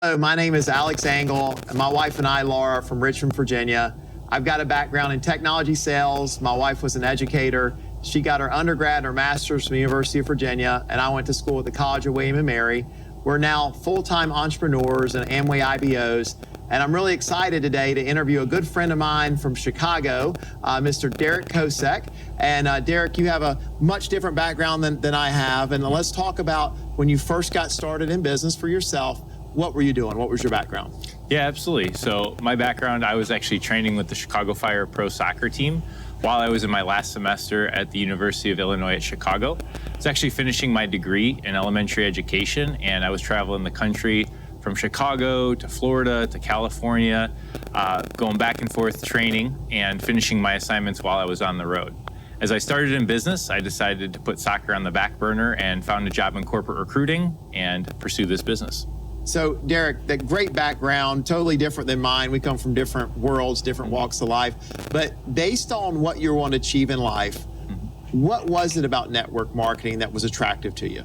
Hello, my name is Alex Angle, and my wife and I, Laura, are from Richmond, Virginia. I've got a background in technology sales. My wife was an educator. She got her undergrad and her master's from the University of Virginia, and I went to school at the College of William & Mary. We're now full-time entrepreneurs and Amway IBOs, and I'm really excited today to interview a good friend of mine from Chicago, Mr. Derek Kosek. And Derek, you have a much different background than I have, and let's talk about when you first got started in business for yourself. What were you doing? What was your background? Yeah, absolutely. So my background, I was actually training with the Chicago Fire Pro Soccer team while I was in my last semester at the University of Illinois at Chicago. I was actually finishing my degree in elementary education, and I was traveling the country from Chicago to Florida to California, going back and forth training and finishing my assignments while I was on the road. As I started in business, I decided to put soccer on the back burner and found a job in corporate recruiting and pursue this business. So, Derek, that great background, totally different than mine. We come from different worlds, different walks of life. But based on what you want to achieve in life, what was it about network marketing that was attractive to you?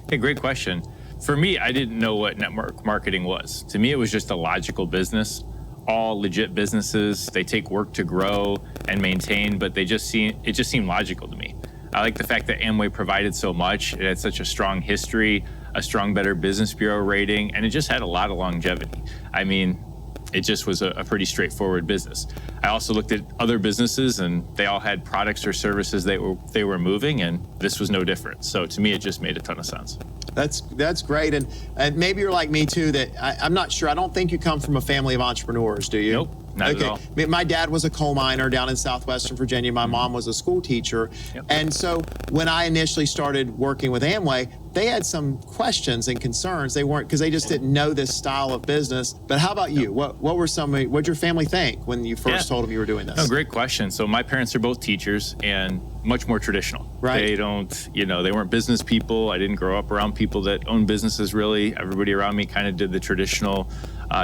Hey, great question. For me, I didn't know what network marketing was. To me, it was just a logical business. All legit businesses, they take work to grow and maintain, but it just seemed logical to me. I like the fact that Amway provided so much. It had such a strong history, a strong Better Business Bureau rating, and it just had a lot of longevity. I mean, it just was a pretty straightforward business. I also looked at other businesses, and they all had products or services they were moving, and this was no different. So to me, it just made a ton of sense. That's great. And maybe you're like me too, that I'm not sure. I don't think you come from a family of entrepreneurs, do you? Nope. Not at all. My dad was a coal miner down in southwestern Virginia. My mom was a school teacher. Yep. And so when I initially started working with Amway, they had some questions and concerns. They weren't, because they just didn't know this style of business. But how about you? What'd your family think when you first told them you were doing this? No, great question. So my parents are both teachers and much more traditional. Right. They weren't business people. I didn't grow up around people that own businesses really. Everybody around me kind of did the traditional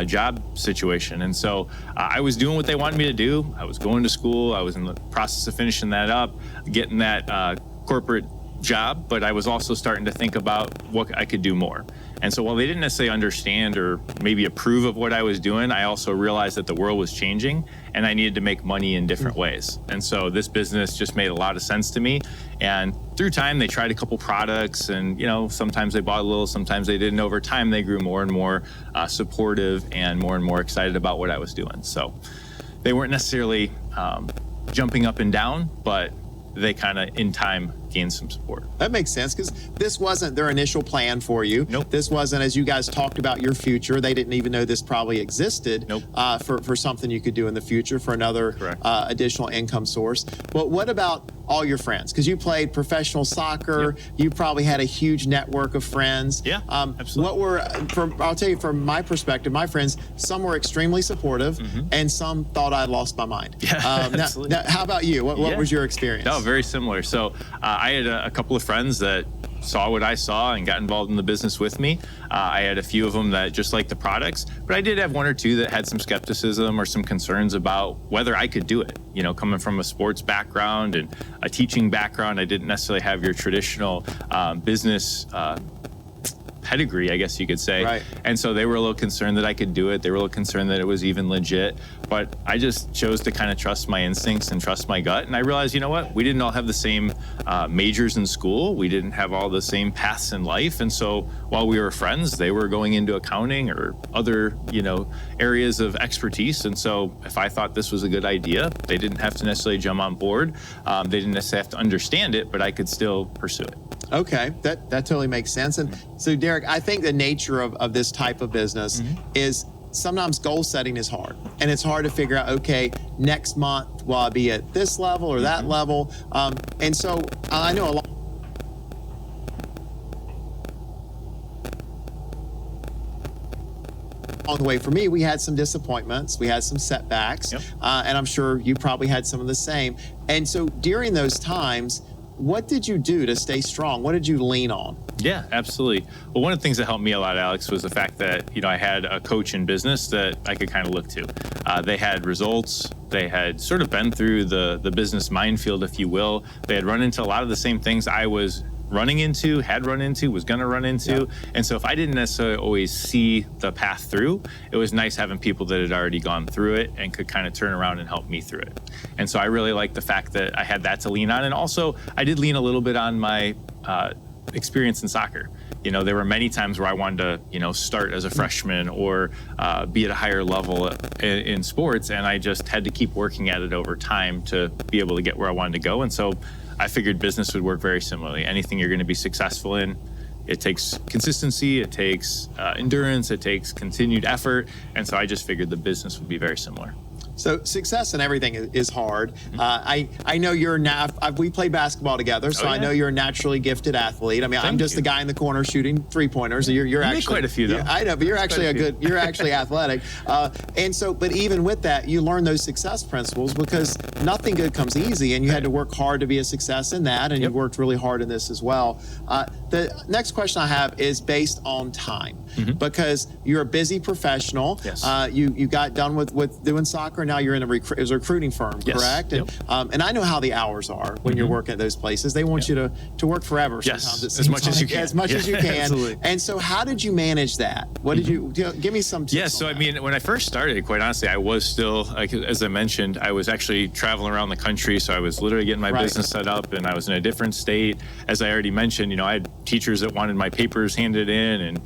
job situation. And so I was doing what they wanted me to do. I was going to school. I was in the process of finishing that up, getting that corporate job, but I was also starting to think about what I could do more. And so while they didn't necessarily understand or maybe approve of what I was doing, I also realized that the world was changing and I needed to make money in different ways. And so this business just made a lot of sense to me. And through time, they tried a couple products and, sometimes they bought a little, sometimes they didn't. Over time, they grew more and more supportive and more excited about what I was doing. So they weren't necessarily jumping up and down, but they kind of in time gain some support. That makes sense, because this wasn't their initial plan for you. Nope. This wasn't, as you guys talked about your future, they didn't even know this probably existed. Nope. For something you could do in the future for another Correct. Additional income source. But what about all your friends? Because you played professional soccer, Yep. you probably had a huge network of friends. Yeah, absolutely. I'll tell you from my perspective, my friends, some were extremely supportive and some thought I'd lost my mind. Yeah, absolutely. Now, how about you? What was your experience? No, very similar. So I had a couple of friends that saw what I saw and got involved in the business with me. I had a few of them that just liked the products, but I did have one or two that had some skepticism or some concerns about whether I could do it. Coming from a sports background and a teaching background, I didn't necessarily have your traditional business pedigree, I guess you could say. Right. And so they were a little concerned that I could do it. They were a little concerned that it was even legit. But I just chose to kind of trust my instincts and trust my gut. And I realized, you know what? We didn't all have the same majors in school. We didn't have all the same paths in life. And so while we were friends, they were going into accounting or other, areas of expertise. And so if I thought this was a good idea, they didn't have to necessarily jump on board. They didn't necessarily have to understand it, but I could still pursue it. Okay, that totally makes sense. And so, Derek, I think the nature of this type of business is sometimes goal setting is hard. And it's hard to figure out, okay, next month, will I be at this level or that level? And so I know a lot. Along the way, for me, we had some disappointments, we had some setbacks, Yep. And I'm sure you probably had some of the same. And so during those times, what did you do to stay strong? What did you lean on? Yeah, absolutely. Well, one of the things that helped me a lot, Alex, was the fact that, I had a coach in business that I could kind of look to. They had results. They had sort of been through the business minefield, if you will. They had run into a lot of the same things I was had run into, was going to run into. And so if I didn't necessarily always see the path through, it was nice having people that had already gone through it and could kind of turn around and help me through it. And so I really like the fact that I had that to lean on. And also I did lean a little bit on my experience in soccer. You know, there were many times where I wanted to, you know, start as a freshman or be at a higher level in sports, and I just had to keep working at it over time to be able to get where I wanted to go. And so I figured business would work very similarly. Anything you're going to be successful in, it takes consistency, it takes endurance, it takes continued effort. And so I just figured the business would be very similar. So success in everything is hard. I know you're we played basketball together, so I know you're a naturally gifted athlete. I mean, I'm just the guy in the corner shooting 3-pointers. You're actually quite a few though. I know, but you're actually you're actually athletic. And so, but even with that, you learn those success principles because nothing good comes easy, and you had to work hard to be a success in that, and you worked really hard in this as well. The next question I have is based on time, because you're a busy professional. Yes. You got done with doing soccer. Now you're in a recruiting firm, correct? Yep. And I know how the hours are when you're working at those places. They want you to work forever. Yes, sometimes it seems as much as you can. As much as you can. Absolutely. And so, how did you manage that? What did you give me some tips? Yeah, so I mean, when I first started, quite honestly, I was still, like, as I mentioned, I was actually traveling around the country. So I was literally getting my business set up, and I was in a different state. As I already mentioned, you know, I had teachers that wanted my papers handed in and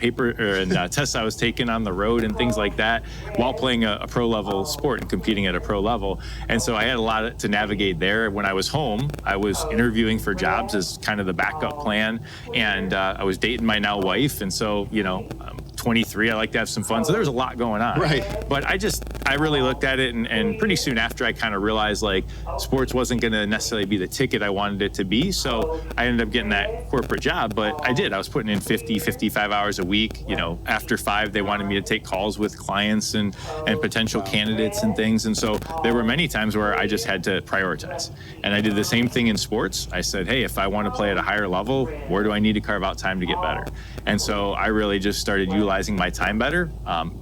tests I was taking on the road and things like that while playing a pro level sport and competing at a pro level. And so I had a lot to navigate there. When I was home, I was interviewing for jobs as kind of the backup plan. And I was dating my now wife. And so, you know, I'm 23, I like to have some fun. So there was a lot going on. Right. But I really looked at it, and pretty soon after I kind of realized like sports wasn't going to necessarily be the ticket I wanted it to be. So I ended up getting that corporate job, but I was putting in 50, 55 hours a week. You know, after 5, they wanted me to take calls with clients and potential candidates and things. And so there were many times where I just had to prioritize. And I did the same thing in sports. I said, hey, if I want to play at a higher level, where do I need to carve out time to get better? And so I really just started utilizing my time better,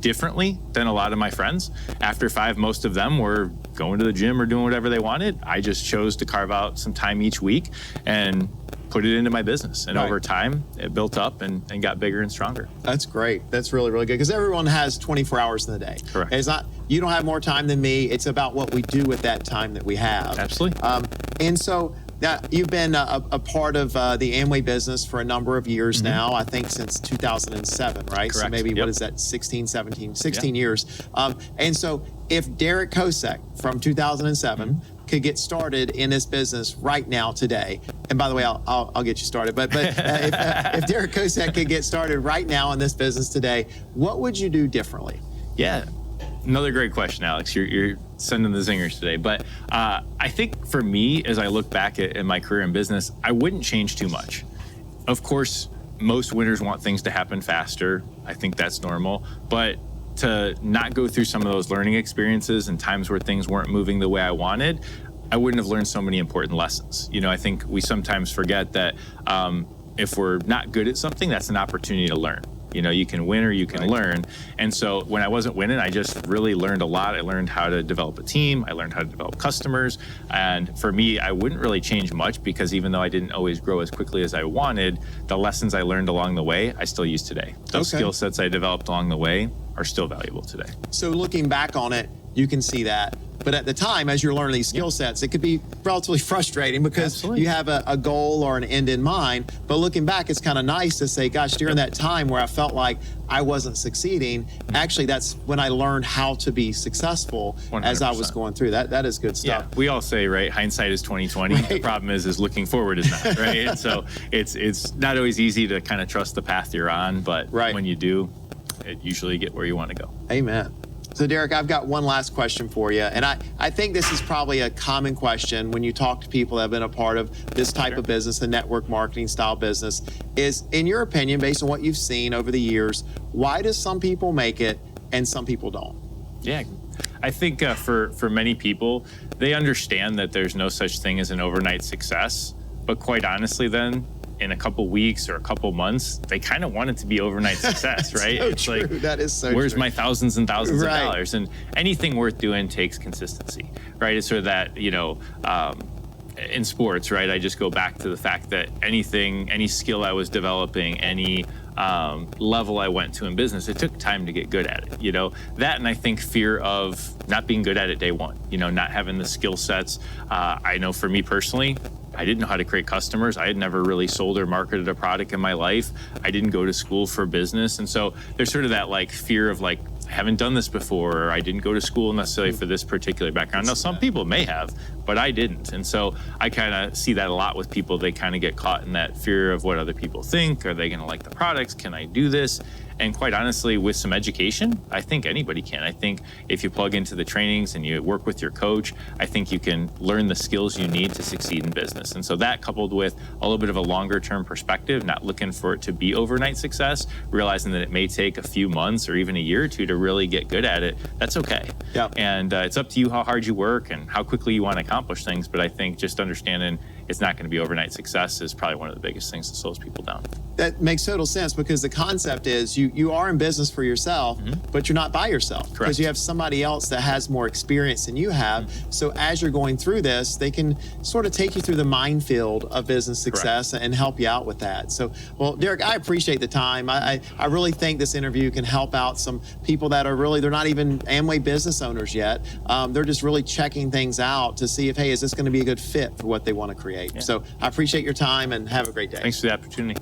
differently than a lot of my friends. After 5, most of them were going to the gym or doing whatever they wanted. I just chose to carve out some time each week and put it into my business. And over time, it built up and got bigger and stronger. That's great. That's really, really good, because everyone has 24 hours in the day. Correct. It's not, you don't have more time than me. It's about what we do with that time that we have. Absolutely. And so now you've been a part of the Amway business for a number of years now, I think since 2007, right? Correct. So maybe, what is that, 16 years. And so if Derek Kosek from 2007 could get started in this business right now today, and by the way, I'll get you started, but if Derek Kosek could get started right now in this business today, what would you do differently? Yeah. Another great question, Alex. You're sending the zingers today. But I think for me, as I look back at my career in business, I wouldn't change too much. Of course, most winners want things to happen faster. I think that's normal. But to not go through some of those learning experiences and times where things weren't moving the way I wanted, I wouldn't have learned so many important lessons. You know, I think we sometimes forget that if we're not good at something, that's an opportunity to learn. You know, you can win or you can learn. And so when I wasn't winning, I just really learned a lot. I learned how to develop a team. I learned how to develop customers. And for me, I wouldn't really change much, because even though I didn't always grow as quickly as I wanted, the lessons I learned along the way, I still use today. Those skill sets I developed along the way are still valuable today. So looking back on it, you can see that. But at the time, as you're learning these skill sets, it could be relatively frustrating because you have a goal or an end in mind. But looking back, it's kind of nice to say, gosh, during that time where I felt like I wasn't succeeding, actually, that's when I learned how to be successful 100%. As I was going through. That is good stuff. Yeah, we all say, right, hindsight is 20/20. Right. The problem is looking forward is not, right? And so it's not always easy to kind of trust the path you're on, but when you do, it usually get where you want to go. Amen. So Derek, I've got one last question for you. And I think this is probably a common question when you talk to people that have been a part of this type of business, the network marketing style business, is, in your opinion, based on what you've seen over the years, why do some people make it and some people don't? Yeah, I think for many people, they understand that there's no such thing as an overnight success. But quite honestly, then, in a couple weeks or a couple months, they kind of want it to be overnight success, right? So it's true. like, that is so where's true. my thousands and thousands of dollars? And anything worth doing takes consistency, right? It's sort of that, you know, in sports, right? I just go back to the fact that any skill I was developing, any level I went to in business, it took time to get good at it, that. And I think fear of not being good at it day one, not having the skill sets. I know for me personally, I didn't know how to create customers. I had never really sold or marketed a product in my life. I didn't go to school for business. And so there's sort of that fear of I haven't done this before, or I didn't go to school necessarily for this particular background. Now, some people may have, but I didn't. And so I kind of see that a lot with people. They kind of get caught in that fear of what other people think. Are they going to like the products? Can I do this? And quite honestly, with some education, I think anybody can. I think if you plug into the trainings and you work with your coach, I think you can learn the skills you need to succeed in business. And so that, coupled with a little bit of a longer term perspective, not looking for it to be overnight success, realizing that it may take a few months or even a year or two to really get good at it, that's okay. Yep. And it's up to you how hard you work and how quickly you want to accomplish things. But I think just understanding it's not going to be overnight success is probably one of the biggest things that slows people down. That makes total sense, because the concept is you are in business for yourself, but you're not by yourself. Correct. Because you have somebody else that has more experience than you have. So as you're going through this, they can sort of take you through the minefield of business success and help you out with that. So, well, Derek, I appreciate the time. I really think this interview can help out some people that are they're not even Amway business owners yet. They're just really checking things out to see if, hey, is this going to be a good fit for what they want to create? Yeah. So I appreciate your time and have a great day. Thanks for the opportunity.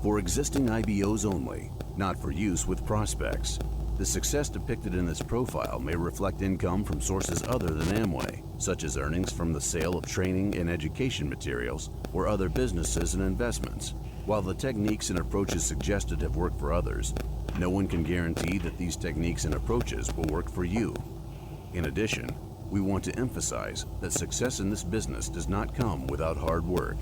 For existing IBOs only, not for use with prospects. The success depicted in this profile may reflect income from sources other than Amway, such as earnings from the sale of training and education materials or other businesses and investments. While the techniques and approaches suggested have worked for others, no one can guarantee that these techniques and approaches will work for you. In addition, we want to emphasize that success in this business does not come without hard work.